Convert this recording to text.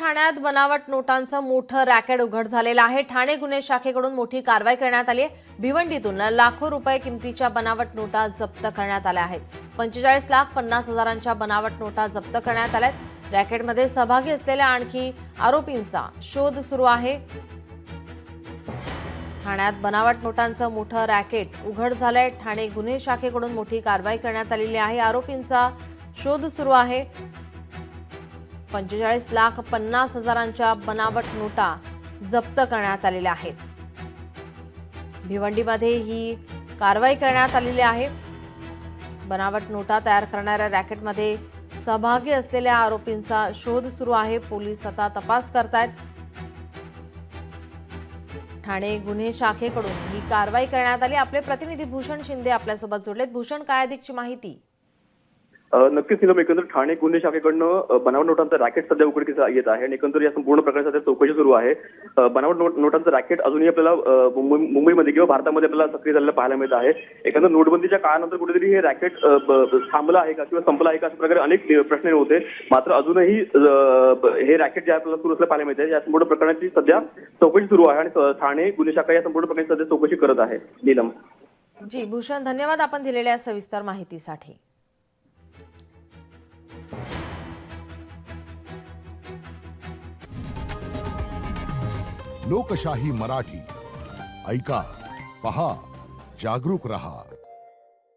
ठाण्यात बनावट नोटांचं मोठं रॅकेट उघड झालेलं आहे। ठाणे गुन्हे शाखेकडून मोठी कारवाई करण्यात आली आहे। भिवंडीतून लाखो रुपये किमतीच्या बनावट नोटा जप्त करण्यात आल्या आहेत। 45,50,000च्या बनावट नोटा जप्त करण्यात आल्या आहेत। रॅकेटमध्ये सहभागी असलेल्या आणखी आरोपींचा शोध सुरू आहे। ठाण्यात बनावट नोटांचं मोठं रॅकेट उघड झालंय। ठाणे गुन्हे शाखेकडून मोठी कारवाई करण्यात आलेली आहे। आरोपींचा शोध सुरू आहे। 45,50,000च्या बनावट नोटा जप्त करण्यात आलेल्या आहेत। भिवंडीमध्ये ही कारवाई करण्यात आलेली आहे। बनावट नोटा तयार करणाऱ्या रॅकेटमध्ये सहभागी असलेल्या आरोपींचा शोध सुरू आहे। पोलीस आता तपास करतायत। ठाणे गुन्हे शाखेकडून ही कारवाई करण्यात आली। आपले प्रतिनिधी भूषण शिंदे आपल्यासोबत जोडलेत। भूषण, काय अधिकची माहिती? नक्कीच नीलम, एकंदर ठाणे गुन्हे शाखेकडनं बनावट नोटांचं रॅकेट सध्या उघडकीस येत आहे आणि एकंदर या संपूर्ण प्रकरणाची सध्या चौकशी सुरू आहे। बनावट नोटांचं रॅकेट अजूनही आपल्याला मुंबईमध्ये किंवा भारतामध्ये आपल्याला सक्रिय झालेलं पाहायला मिळत आहे। एकंदर नोटबंदीच्या काळानंतर कुठेतरी हे रॅकेट थांबलं आहे का किंवा संपलं आहे का, अशा प्रकारे अनेक प्रश्न होते। मात्र अजूनही हे रॅकेट जे आपल्याला सुरू असलं पाहायला मिळते। या संपूर्ण प्रकरणाची सध्या चौकशी सुरू आहे आणि ठाणे गुन्हे शाखा या संपूर्ण प्रकरणाची सध्या चौकशी करत आहे। नीलम जी भूषण, धन्यवाद आपण दिलेल्या सविस्तर माहितीसाठी। लोकशाही मराठी ऐका, पहा, जागरूक रहा।